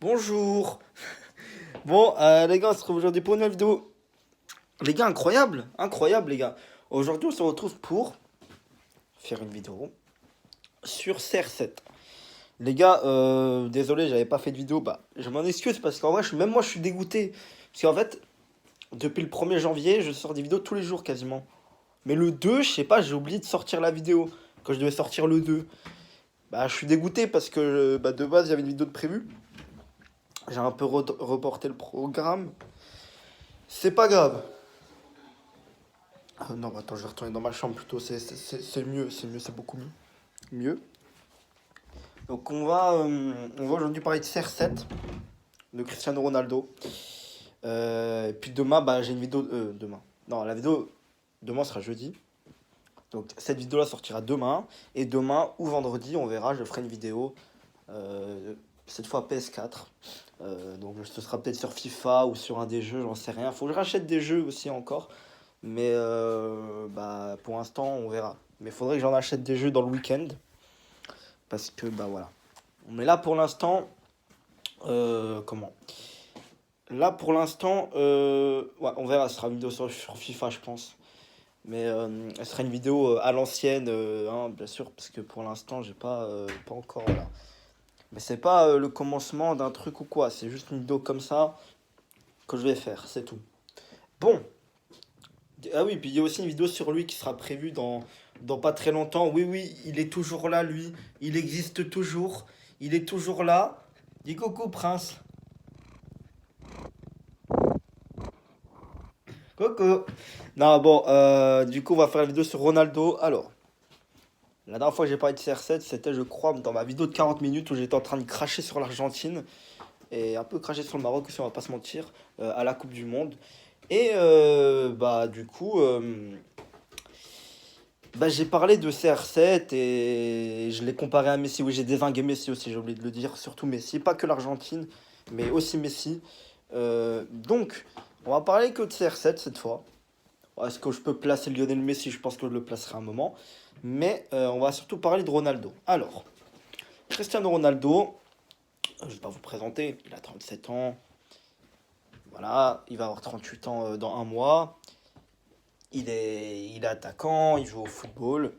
Bonjour. Bon, les gars, on se retrouve aujourd'hui pour une nouvelle vidéo. Les gars, incroyable, incroyable, les gars. Aujourd'hui, on se retrouve pour faire une vidéo sur CR7. Les gars, désolé, j'avais pas fait de vidéo. Bah, je m'en excuse parce qu'en vrai, même moi, je suis dégoûté. Parce qu'en fait, depuis le 1er janvier, je sors des vidéos tous les jours quasiment. Mais le 2, je sais pas, j'ai oublié de sortir la vidéo. Quand je devais sortir le 2. Bah, je suis dégoûté parce que bah, de base, il y avait une vidéo de prévue. J'ai un peu reporté le programme. C'est pas grave. Ah non, attends, je vais retourner dans ma chambre plutôt, c'est mieux, c'est beaucoup mieux. Mieux. Donc on va aujourd'hui parler de CR7, de Cristiano Ronaldo. Et puis demain, bah, j'ai une vidéo... demain. Non, la vidéo demain sera jeudi. Donc cette vidéo-là sortira demain. Et demain ou vendredi, on verra, je ferai une vidéo, cette fois PS4. Donc ce sera peut-être sur FIFA ou sur un des jeux, j'en sais rien. Faut que je rachète des jeux aussi encore. Mais bah, pour l'instant, on verra. Mais il faudrait que j'en achète des jeux dans le week-end. Parce que, bah voilà. Mais là, pour l'instant, comment? Là, pour l'instant, ouais, on verra. Ce sera une vidéo sur FIFA, je pense. Mais elle sera une vidéo à l'ancienne, hein, bien sûr. Parce que pour l'instant, j'ai pas encore. Voilà. Mais c'est pas le commencement d'un truc ou quoi. C'est juste une vidéo comme ça que je vais faire. C'est tout. Bon. Ah oui, puis il y a aussi une vidéo sur lui qui sera prévue dans pas très longtemps. Oui, oui, il est toujours là, lui. Il existe toujours. Il est toujours là. Dis coucou, prince. Coucou. Non, bon, du coup, on va faire la vidéo sur Ronaldo. Alors, la dernière fois que j'ai parlé de CR7, c'était, je crois, dans ma vidéo de 40 minutes où j'étais en train de cracher sur l'Argentine et un peu cracher sur le Maroc aussi, on va pas se mentir, à la Coupe du Monde. Et bah, du coup, bah, j'ai parlé de CR7 et je l'ai comparé à Messi. Oui, j'ai dévingué Messi aussi, j'ai oublié de le dire. Surtout Messi, pas que l'Argentine, mais aussi Messi. Donc, on va parler que de CR7 cette fois. Est-ce que je peux placer Lionel Messi? Je pense que je le placerai un moment. Mais on va surtout parler de Ronaldo. Alors, Cristiano Ronaldo, je ne vais pas vous présenter, il a 37 ans. Voilà, il va avoir 38 ans dans un mois. Il est attaquant, il joue au football.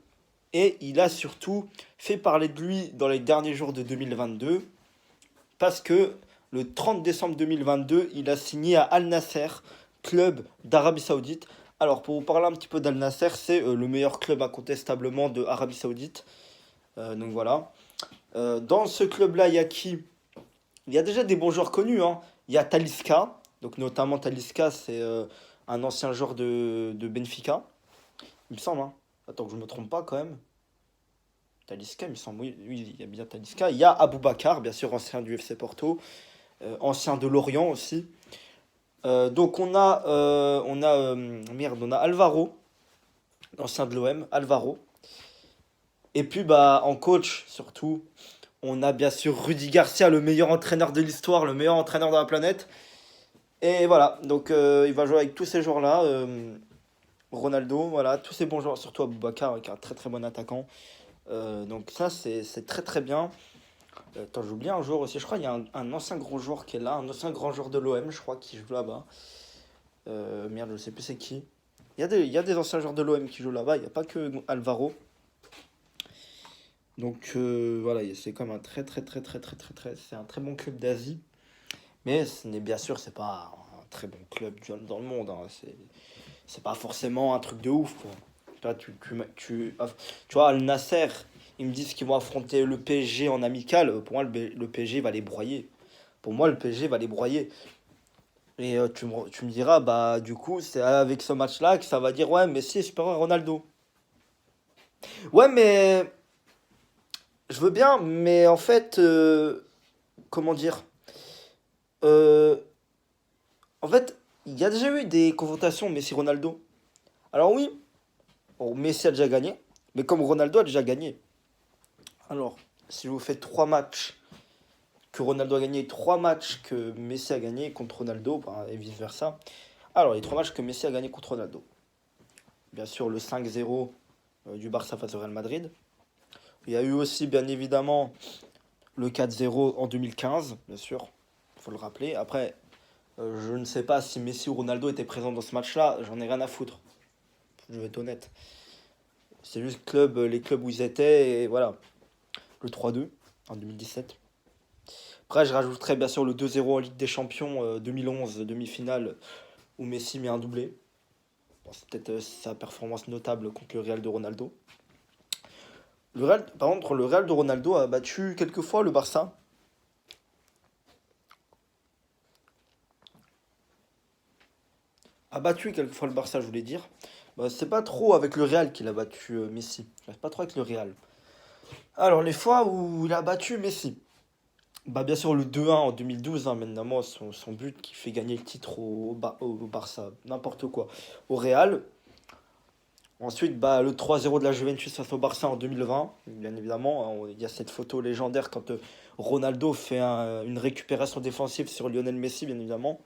Et il a surtout fait parler de lui dans les derniers jours de 2022 parce que le 30 décembre 2022, il a signé à Al Nasser, club d'Arabie Saoudite. Alors pour vous parler un petit peu d'Al Nasser, c'est le meilleur club incontestablement de Arabie Saoudite. Donc voilà. Dans ce club-là, il y a qui? Il y a déjà des bons joueurs connus, hein. Il y a Talisca, donc notamment Talisca, c'est un ancien joueur de Benfica, il me semble, hein. Attends que je me trompe pas quand même. Talisca, il me semble, oui, oui, il y a bien Talisca. Il y a Aboubacar, bien sûr, ancien du FC Porto, ancien de Lorient aussi. Donc on a Alvaro, ancien de l'OM, Alvaro. Et puis bah en coach surtout, on a bien sûr Rudy Garcia, le meilleur entraîneur de l'histoire, le meilleur entraîneur de la planète. Et voilà, donc il va jouer avec tous ces joueurs-là. Ronaldo, voilà, tous ces bons joueurs, surtout Aboubacar, qui est un très très bon attaquant. Donc ça c'est très très bien. Attends, j'oublie un joueur aussi. Je crois qu'il y a un ancien gros joueur qui est là, un ancien grand joueur de l'OM, je crois, qui joue là-bas. Merde, je sais plus c'est qui. Il y a des anciens joueurs de l'OM qui jouent là-bas, il n'y a pas que Alvaro. Donc voilà, c'est comme un très très très très très très très. C'est un très bon club d'Asie. Mais ce n'est bien sûr, c'est pas un très bon club dans le monde, hein. C'est pas forcément un truc de ouf, quoi. Toi, tu vois, Al Nasser, ils me disent qu'ils vont affronter le PSG en amical. Pour moi, le PSG va les broyer. Pour moi, le PSG va les broyer. Et tu me diras, bah, du coup, c'est avec ce match-là que ça va dire, ouais, Messi est supérieur à Ronaldo. Ouais, mais je veux bien, mais en fait, comment dire? Euh, En fait, il y a déjà eu des confrontations Messi-Ronaldo. Alors oui, bon, Messi a déjà gagné, mais comme Ronaldo a déjà gagné. Alors, si vous faites 3 matchs que Ronaldo a gagné, 3 matchs que Messi a gagné contre Ronaldo, bah, et vice-versa. Alors, les 3 matchs que Messi a gagné contre Ronaldo. Bien sûr, le 5-0 du Barça face au Real Madrid. Il y a eu aussi, bien évidemment, le 4-0 en 2015, bien sûr. faut le rappeler. Après, je ne sais pas si Messi ou Ronaldo étaient présents dans ce match-là, j'en ai rien à foutre. Je vais être honnête. C'est juste les clubs où ils étaient, et voilà. Le 3-2 en 2017. Après, je rajouterais bien sûr le 2-0 en Ligue des Champions 2011, demi-finale, où Messi met un doublé. Bon, c'est peut-être sa performance notable contre le Real de Ronaldo. Par contre, le Real de Ronaldo a battu quelques fois le Barça. A battu quelques fois le Barça, je voulais dire. Bah, c'est pas trop avec le Real qu'il a battu Messi. C'est pas trop avec le Real. Alors, les fois où il a battu Messi. Bah, bien sûr, le 2-1 en 2012, hein, maintenant, son but qui fait gagner le titre au Barça. N'importe quoi. Au Real. Ensuite, bah, le 3-0 de la Juventus face au Barça en 2020. Bien évidemment, il y a cette photo légendaire quand Ronaldo fait une récupération défensive sur Lionel Messi, bien évidemment.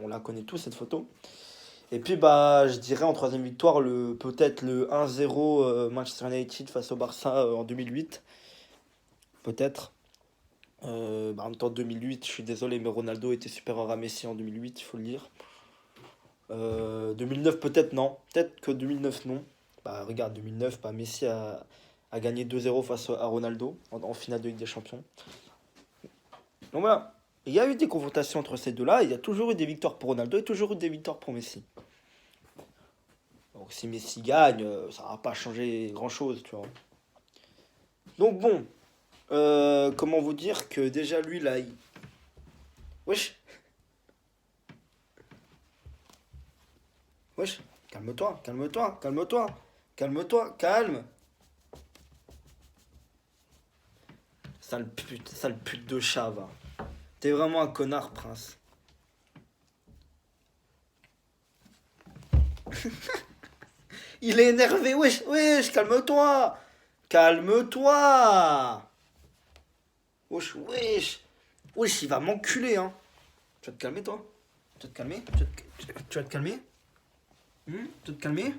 On la connaît tous, cette photo. Et puis, bah, je dirais en troisième victoire, peut-être le 1-0 Manchester United face au Barça en 2008. Peut-être. Bah, en même temps, 2008, je suis désolé, mais Ronaldo était supérieur à Messi en 2008, il faut le dire. 2009, peut-être non. Peut-être que 2009, non. Bah, regarde, 2009, bah, Messi a gagné 2-0 face à Ronaldo en finale de Ligue des Champions. Donc voilà. Il y a eu des confrontations entre ces deux-là. Il y a toujours eu des victoires pour Ronaldo et toujours eu des victoires pour Messi. Donc si Messi gagne, ça va pas changer grand-chose, tu vois. Donc bon, comment vous dire que déjà lui là, wesh, wesh, calme-toi, calme-toi, calme-toi, calme-toi, calme. Sale pute de chat, va. T'es vraiment un connard, prince. Il est énervé, wesh, wesh, calme-toi. Calme-toi. Wesh, wesh. Wesh, il va m'enculer, hein. Tu vas te calmer, toi. Tu vas te calmer. Tu vas te calmer. Tu vas te calmer.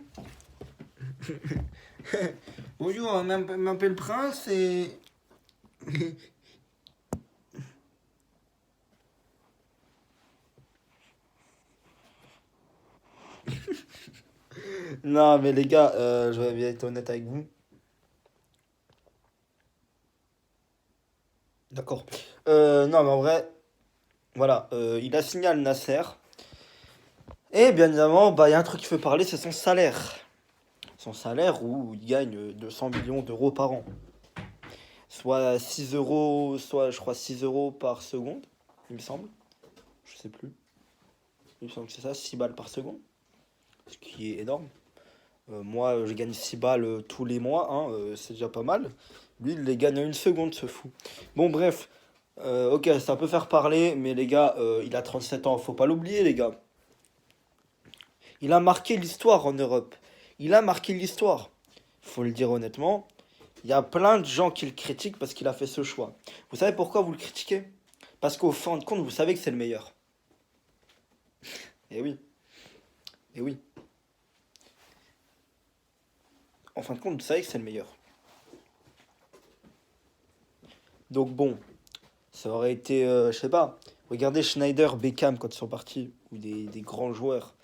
Bonjour, on m'appelle Prince et... Non, mais les gars, je vais être honnête avec vous. D'accord. Non, mais en vrai, voilà, il a signé Al Nasser. Et bien évidemment, bah, il y a un truc qui fait parler, c'est son salaire. Son salaire où il gagne 200 millions d'euros par an. Soit 6 euros, soit je crois 6 euros par seconde, il me semble. Je sais plus. Il me semble que c'est ça, 6 balles par seconde. Ce qui est énorme. Moi, je gagne 6 balles tous les mois, hein, c'est déjà pas mal. Lui, il les gagne en une seconde, ce fou. Bon, bref. Ok, ça peut faire parler, mais les gars, il a 37 ans, faut pas l'oublier, les gars. Il a marqué l'histoire en Europe. Il a marqué l'histoire. Faut le dire honnêtement. Il y a plein de gens qui le critiquent parce qu'il a fait ce choix. Vous savez pourquoi vous le critiquez? Parce qu'au fin de compte, vous savez que c'est le meilleur. Eh oui, eh oui. En fin de compte, vous savez que c'est le meilleur. Donc bon, ça aurait été, je sais pas. Regardez Schneider, Beckham quand ils sont partis, ou des grands joueurs.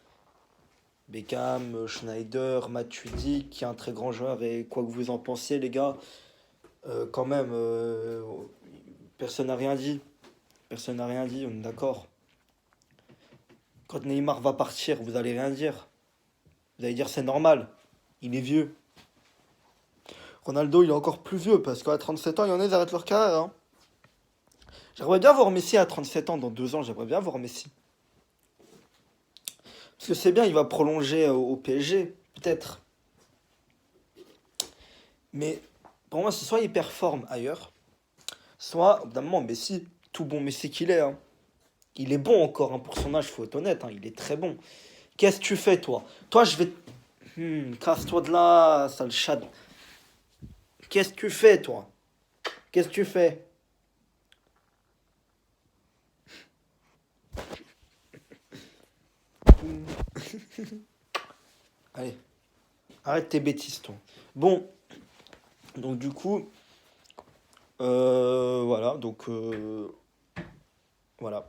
Beckham, Schneider, Matuidi, qui est un très grand joueur, et quoi que vous en pensiez, les gars, quand même, personne n'a rien dit. Personne n'a rien dit, on est d'accord. Quand Neymar va partir, vous allez rien dire. Vous allez dire c'est normal. Il est vieux. Ronaldo, il est encore plus vieux parce qu'à 37 ans, il y en a, ils arrêtent leur carrière, hein. J'aimerais bien voir Messi à 37 ans, dans 2 ans, j'aimerais bien voir Messi. Parce que c'est bien, il va prolonger au PSG, peut-être. Mais pour moi, c'est soit il performe ailleurs, soit, au bout d'un moment, Messi, tout bon Messi qu'il est, hein. Il est bon encore, hein, pour son âge, faut être honnête, hein, il est très bon. Qu'est-ce que tu fais, toi? Toi, je vais... casse-toi de là, sale chat. Qu'est-ce que tu fais, toi? Qu'est-ce que tu fais? Allez, arrête tes bêtises, toi. Bon, donc du coup, voilà, donc Voilà.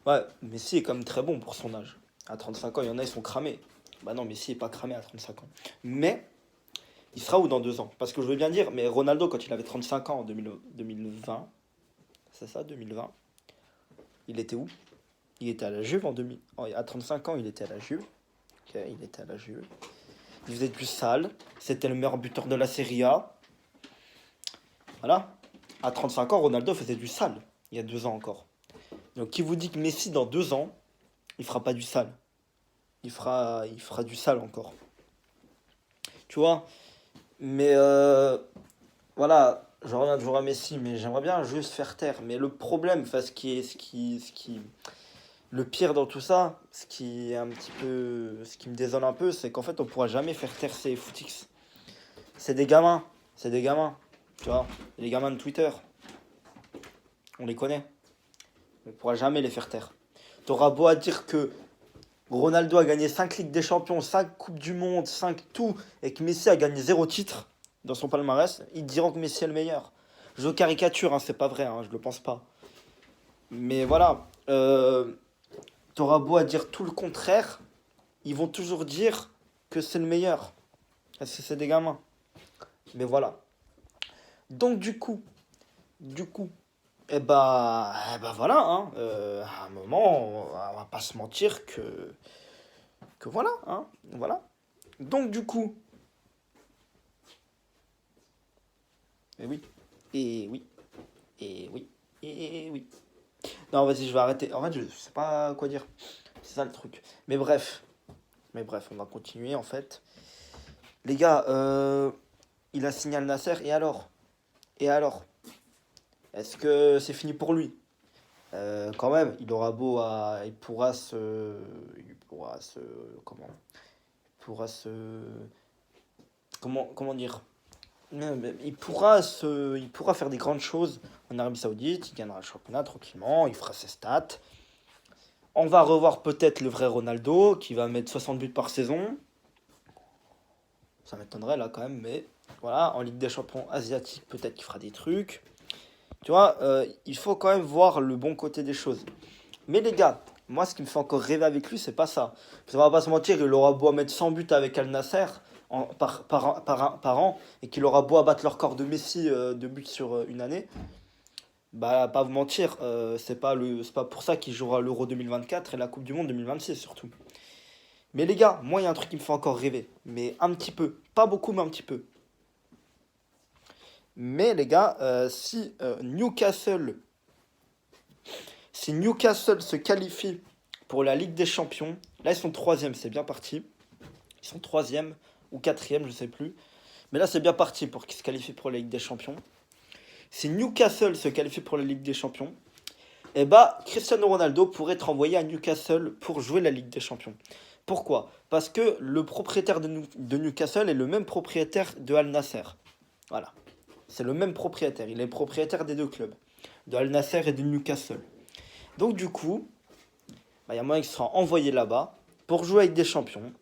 Ouais, Messi est quand même très bon pour son âge. À 35 ans, il y en a, ils sont cramés. Bah non, Messi est pas cramé à 35 ans. Mais, il sera où dans 2 ans? Parce que je veux bien dire, mais Ronaldo, quand il avait 35 ans en 2020, c'est ça, 2020, il était où? Il était à la Juve en 2000. À 35 ans, il était à la Juve. Ok, il était à la Juve. Il faisait du sale. C'était le meilleur buteur de la Serie A. Voilà. À 35 ans, Ronaldo faisait du sale. Il y a 2 ans encore. Donc, qui vous dit que Messi, dans 2 ans, il fera pas du sale? Il fera du sale encore. Tu vois? Mais voilà, je reviens toujours à Messi, mais j'aimerais bien juste faire taire. Mais le problème, enfin, le pire dans tout ça, ce qui me désole un peu, c'est qu'en fait, on pourra jamais faire taire ces footix. C'est des gamins, c'est des gamins, tu vois, les gamins de Twitter, on les connaît, on pourra jamais les faire taire. T'auras beau à dire que Ronaldo a gagné 5 Ligues des Champions, 5 Coupes du Monde, 5 tout, et que Messi a gagné 0 titre dans son palmarès, ils diront que Messi est le meilleur. Je caricature, hein, c'est pas vrai, hein, je le pense pas. Mais voilà, t'auras beau à dire tout le contraire, ils vont toujours dire que c'est le meilleur. Parce que c'est des gamins. Mais voilà. Donc du coup, voilà, hein, à un moment, on va pas se mentir que voilà, hein, voilà. Donc du coup, et oui, et oui, et oui, et oui. Non, vas-y, je vais arrêter. En fait, je sais pas quoi dire. C'est ça le truc. Mais bref, on va continuer en fait. Les gars, il a signé Al Nasser et alors? Et alors? Est-ce que c'est fini pour lui? Quand même, il aura beau à. Il pourra se. Comment? Il pourra se. Comment dire? Il pourra faire des grandes choses en Arabie Saoudite, il gagnera le championnat tranquillement, il fera ses stats. On va revoir peut-être le vrai Ronaldo qui va mettre 60 buts par saison. Ça m'étonnerait là quand même, mais voilà, en Ligue des Champions asiatique, peut-être qu'il fera des trucs. Tu vois, il faut quand même voir le bon côté des choses. Mais les gars, moi ce qui me fait encore rêver avec lui, c'est pas ça. Parce qu'on va pas se mentir, il aura beau à mettre 100 buts avec Al Nasser par an, et qu'il aura beau à battre le record de Messi de buts sur une année. Bah, pas vous mentir, c'est pas pour ça qu'il jouera l'Euro 2024 et la Coupe du Monde 2026 surtout. Mais les gars, moi il y a un truc qui me fait encore rêver. Mais un petit peu. Pas beaucoup, mais un petit peu. Mais les gars, si Newcastle se qualifie pour la Ligue des Champions, là ils sont troisième, c'est bien parti. Ils sont troisième ou quatrième, je sais plus. Mais là c'est bien parti pour qu'ils se qualifient pour la Ligue des Champions. Si Newcastle se qualifie pour la Ligue des Champions, eh bah Cristiano Ronaldo pourrait être envoyé à Newcastle pour jouer la Ligue des Champions. Pourquoi? Parce que le propriétaire de Newcastle est le même propriétaire de Al Nasser. Voilà. C'est le même propriétaire. Il est propriétaire des deux clubs, de Al Nasser et de Newcastle. Donc du coup, bah, y a moyen qu'il sera envoyé là-bas pour jouer avec des champions.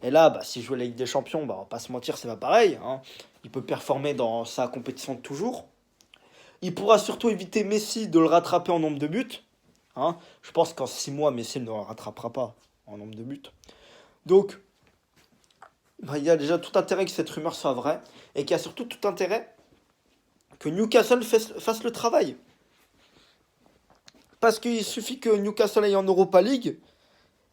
Et là, bah, s'il joue avec des champions, bah, on va pas se mentir, c'est pas pareil, hein. Il peut performer dans sa compétition de toujours. Il pourra surtout éviter Messi de le rattraper en nombre de buts. Hein. Je pense qu'en 6 mois, Messi ne le rattrapera pas en nombre de buts. Donc, bah, il y a déjà tout intérêt que cette rumeur soit vraie. Et qu'il y a surtout tout intérêt que Newcastle fasse le travail. Parce qu'il suffit que Newcastle aille en Europa League.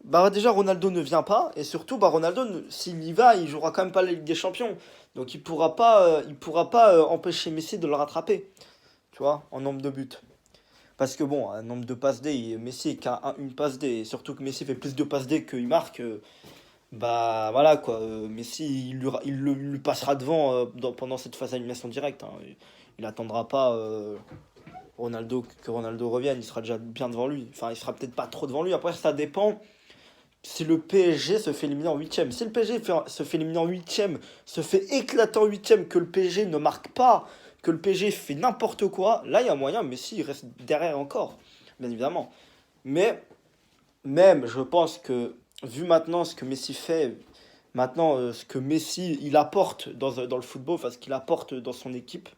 Bah déjà Ronaldo ne vient pas et surtout bah Ronaldo s'il y va il jouera quand même pas la Ligue des Champions donc il pourra pas empêcher Messi de le rattraper tu vois en nombre de buts parce que bon un nombre de passes D Messi est qu'à une passe D et surtout que Messi fait plus de passes D qu'il marque bah voilà quoi Messi il lui passera devant pendant cette phase d'animation directe hein. Il attendra pas que Ronaldo revienne il sera déjà bien devant lui enfin il sera peut-être pas trop devant lui après ça dépend si le PSG se fait éliminer en huitième. Si le PSG se fait éliminer en huitième, se fait éclater en huitième, que le PSG ne marque pas, que le PSG fait n'importe quoi, là il y a moyen, Messi il reste derrière encore, bien évidemment. Mais même, je pense que, vu maintenant ce que Messi fait, maintenant ce que Messi il apporte dans le football, enfin ce qu'il apporte dans son équipe,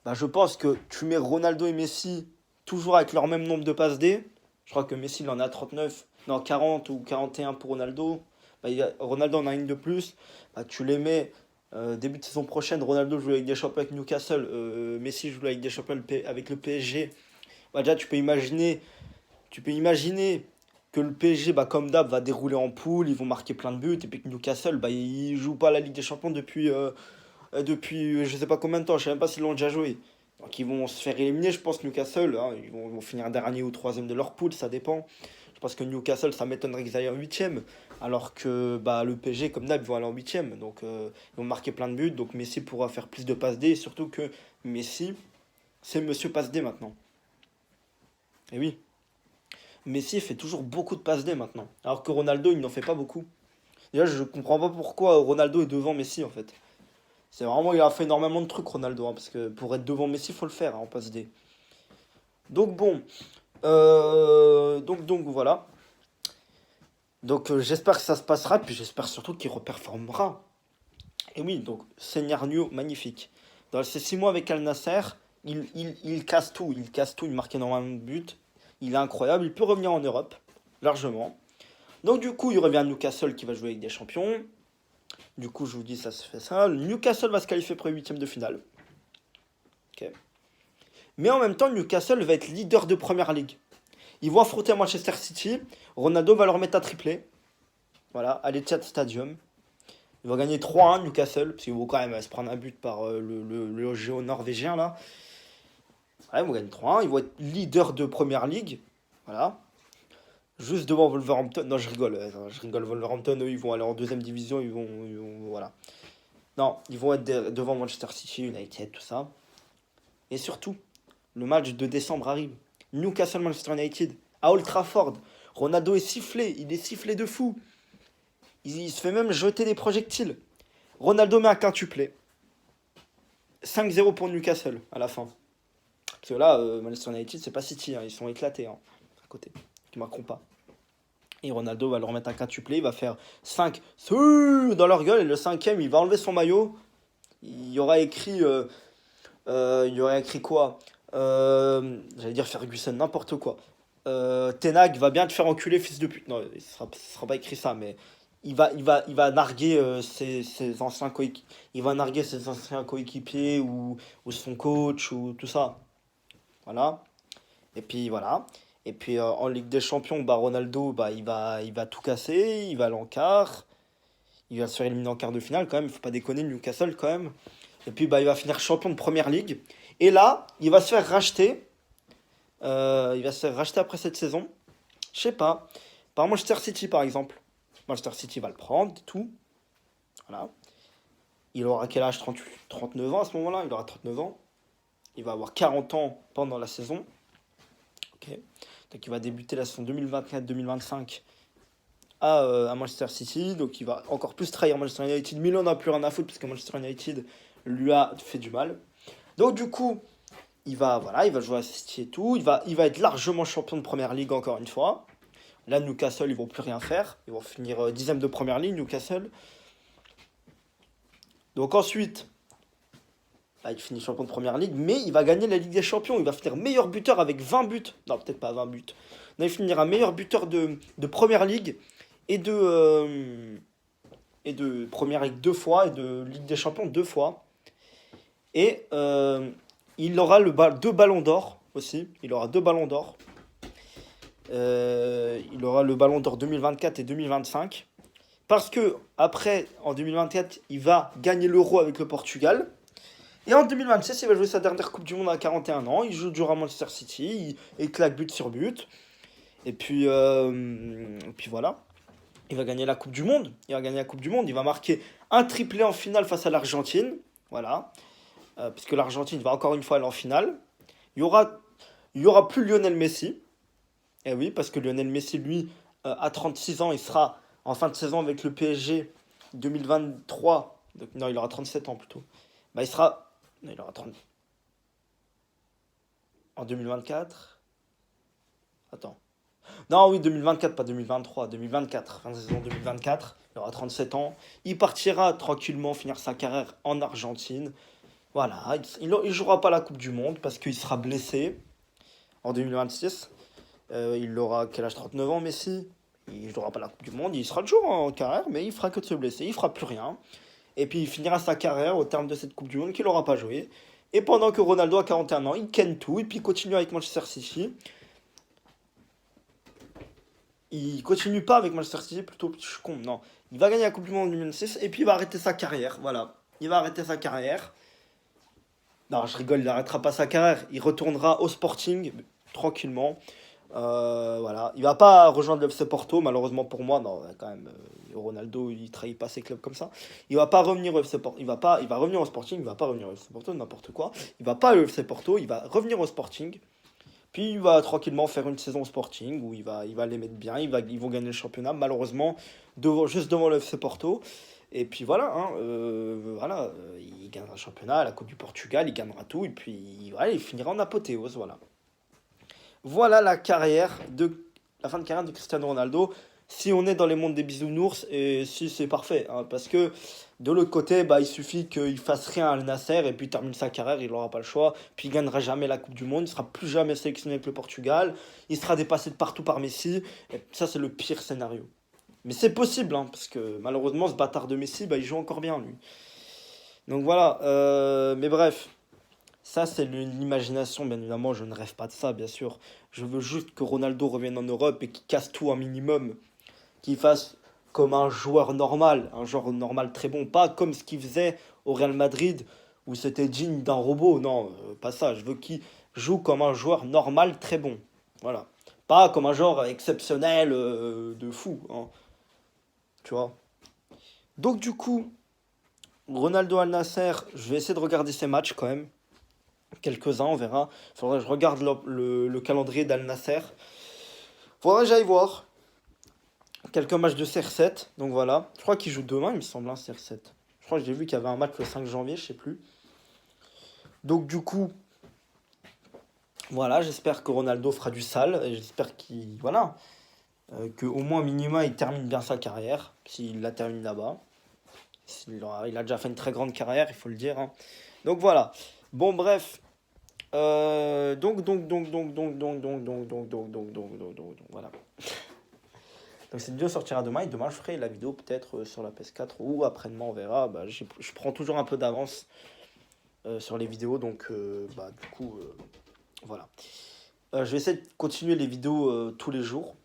bah, je pense que tu mets Ronaldo et Messi toujours avec leur même nombre de passes D. Je crois que Messi il en a 39, non 40 ou 41 pour Ronaldo. Bah, Ronaldo en a une de plus. Bah, tu les mets début de saison prochaine. Ronaldo joue avec des champions avec Newcastle. Messi joue avec des champions avec le PSG. Bah, déjà, tu peux imaginer que le PSG, bah, comme d'hab, va dérouler en poule. Ils vont marquer plein de buts. Et puis que Newcastle, bah, ils jouent pas la Ligue des Champions depuis je sais pas combien de temps. Je sais même pas s'ils l'ont déjà joué. Donc ils vont se faire éliminer, je pense, Newcastle. Hein. Ils vont finir dernier ou troisième de leur poule, ça dépend. Je pense que Newcastle, ça m'étonnerait qu'ils aillent en huitième. Alors que bah, le PSG, comme d'hab, ils vont aller en huitième. Donc ils vont marquer plein de buts. Donc Messi pourra faire plus de passes D. Et surtout que Messi, c'est monsieur passe D maintenant. Et oui, Messi fait toujours beaucoup de passes D maintenant. Alors que Ronaldo, il n'en fait pas beaucoup. Déjà, je comprends pas pourquoi Ronaldo est devant Messi en fait. C'est vraiment, il a fait énormément de trucs Ronaldo. Hein, parce que pour être devant Messi, il faut le faire hein, en passe D. Donc bon, donc voilà. Donc j'espère que ça se passera, puis j'espère surtout qu'il reperformera. Et oui, donc Seniornio, magnifique. Dans ces 6 mois avec Al Nasser, il casse tout, il marque énormément de buts. Il est incroyable, il peut revenir en Europe, largement. Donc du coup, il revient à Newcastle qui va jouer avec des champions. Du coup, je vous dis, ça se fait ça. Newcastle va se qualifier pour les huitièmes de finale. Ok. Mais en même temps, Newcastle va être leader de Première Ligue. Ils vont affronter Manchester City. Ronaldo va leur mettre un triplé. Voilà, à l'Etihad Stadium. Ils vont gagner 3-1 Newcastle. Parce qu'ils vont quand même se prendre un but par le géo norvégien là. Ouais, ils vont gagner 3-1. Ils vont être leader de Première Ligue. Voilà. Juste devant Wolverhampton. Non, je rigole. Wolverhampton, eux, ils vont aller en deuxième division. Voilà. Non, ils vont être devant Manchester City, United, tout ça. Et surtout, le match de décembre arrive. Newcastle-Manchester United, à Old Trafford. Ronaldo est sifflé, il est sifflé de fou. Il se fait même jeter des projectiles. Ronaldo met un quintuplé. 5-0 pour Newcastle à la fin. Parce que là, Manchester United, c'est pas City, hein, ils sont éclatés hein, à côté. Ils ne marqueront pas. Et Ronaldo va leur mettre un quintuplé, il va faire 5 dans leur gueule. Et le cinquième, il va enlever son maillot. Il y aura écrit quoi j'allais dire Ferguson, n'importe quoi. Tenag va bien te faire enculer, fils de pute. Non, il sera pas écrit ça, mais il va narguer ses anciens coéquipiers. Il va narguer ses anciens coéquipiers ou son coach ou tout ça. Voilà. Et puis voilà. Et puis en Ligue des Champions, bah, Ronaldo, bah, il va tout casser. Il va aller en quart. Il va se faire éliminer en quart de finale quand même. Il faut pas déconner, Newcastle quand même. Et puis bah, il va finir champion de Première Ligue. Et là, il va se faire racheter. Il va se faire racheter après cette saison. Je sais pas. Par Manchester City, par exemple. Manchester City va le prendre, tout. Voilà. Il aura quel âge? 39 ans à ce moment-là. Il aura 39 ans. Il va avoir 40 ans pendant la saison. Ok. Donc il va débuter la saison 2024-2025 à Manchester City. Donc il va encore plus trahir Manchester United. Milan n'a plus rien à foutre parce que Manchester United lui a fait du mal. Donc du coup, il va jouer à City et tout. Il va être largement champion de Première Ligue encore une fois. Là, Newcastle, ils vont plus rien faire. Ils vont finir dixième de Première Ligue, Newcastle. Donc ensuite, il finit champion de Première Ligue, mais il va gagner la Ligue des Champions. Il va finir meilleur buteur avec 20 buts. Non, peut-être pas 20 buts. Non, il finira meilleur buteur de Première Ligue et de Première Ligue 2 fois et de Ligue des Champions 2 fois. Et il aura deux ballons d'or aussi. Il aura 2 ballons d'or. Il aura le ballon d'or 2024 et 2025. Parce que après, en 2024, il va gagner l'Euro avec le Portugal. Et en 2026, il va jouer sa dernière Coupe du Monde à 41 ans. Il joue toujours à Manchester City. Il claque but sur but. Et puis voilà. Il va gagner la Coupe du Monde. Il va marquer un triplé en finale face à l'Argentine. Voilà. Puisque l'Argentine va encore une fois aller en finale. Il y aura plus Lionel Messi. Et oui, parce que Lionel Messi, lui, à 36 ans, il sera en fin de saison avec le PSG 2023. Donc, non, il aura 37 ans plutôt. Bah, il sera. Non, il aura 30. En 2024. Attends. Non, oui, 2024, pas 2023. 2024. Fin de saison 2024. Il aura 37 ans. Il partira tranquillement finir sa carrière en Argentine. Voilà. Il ne jouera pas la Coupe du Monde parce qu'il sera blessé. en 2026. Il aura quel âge? 39 ans, Messi. Il n'aura pas la Coupe du Monde, il sera toujours en carrière, mais il fera que de se blesser, il fera plus rien. Et puis il finira sa carrière au terme de cette Coupe du Monde qu'il n'aura pas joué. Et pendant que Ronaldo a 41 ans, il ken tout, et puis il continue avec Manchester City. Il continue pas avec Manchester City, plutôt, je suis con, non. Il va gagner la Coupe du Monde en 2006, et puis il va arrêter sa carrière, voilà. Il va arrêter sa carrière. Non, je rigole, il n'arrêtera pas sa carrière. Il retournera au Sporting, tranquillement. Voilà. Il va pas rejoindre le FC Porto, malheureusement pour moi. Non, quand même, Ronaldo, il trahit pas ses clubs comme ça. Il va pas revenir au FC Porto. Il va revenir au Sporting. Il va pas revenir au FC Porto, n'importe quoi. Il va pas au FC Porto. Il va revenir au Sporting. Puis il va tranquillement faire une saison au Sporting où il va les mettre bien. Ils vont gagner le championnat, malheureusement, juste devant le FC Porto. Et puis voilà, hein, voilà, il gagnera le championnat, la Coupe du Portugal, il gagnera tout. Et puis voilà, il finira en apothéose. Voilà. Voilà la fin de carrière de Cristiano Ronaldo. Si on est dans les mondes des bisounours, et si c'est parfait, hein, parce que de l'autre côté, bah, il suffit qu'il fasse rien à Al Nasser et puis il termine sa carrière, il n'aura pas le choix. Puis il gagnera jamais la Coupe du Monde, il sera plus jamais sélectionné avec le Portugal, il sera dépassé de partout par Messi. Et ça, c'est le pire scénario. Mais c'est possible, hein, parce que malheureusement, ce bâtard de Messi, bah, il joue encore bien, lui. Donc voilà, mais bref. Ça, c'est l'imagination, bien évidemment. Je ne rêve pas de ça, bien sûr. Je veux juste que Ronaldo revienne en Europe et qu'il casse tout un minimum. Qu'il fasse comme un joueur normal très bon. Pas comme ce qu'il faisait au Real Madrid, où c'était digne d'un robot. Non, pas ça. Je veux qu'il joue comme un joueur normal très bon. Voilà. Pas comme un joueur exceptionnel de fou, hein, tu vois. Donc, du coup, Ronaldo Al Nasser, je vais essayer de regarder ses matchs quand même. Quelques-uns, on verra. Faudrait que je regarde le calendrier d'Al Nasser. Faudrait que j'aille voir quelques matchs de CR7. Donc voilà. Je crois qu'il joue demain, il me semble, un CR7. Je crois que j'ai vu qu'il y avait un match le 5 janvier, je sais plus. Donc du coup, voilà, j'espère que Ronaldo fera du sale. Et j'espère qu'il. Voilà. Qu'au moins, minima, il termine bien sa carrière. S'il la termine là-bas. Il a déjà fait une très grande carrière, il faut le dire, hein. Donc voilà. Bon, bref. Voilà. Donc cette vidéo sortira demain et demain je ferai la vidéo peut-être sur la PS4 ou après-demain on verra. Bah, je prends toujours un peu d'avance sur les vidéos donc bah, du coup voilà. Je vais essayer de continuer les vidéos tous les jours.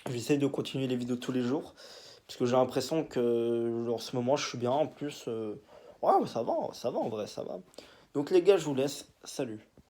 Je vais essayer de continuer les vidéos tous les jours parce que j'ai l'impression que en ce moment je suis bien en plus. Ouais ça va en vrai ça va. Donc les gars je vous laisse. Salut.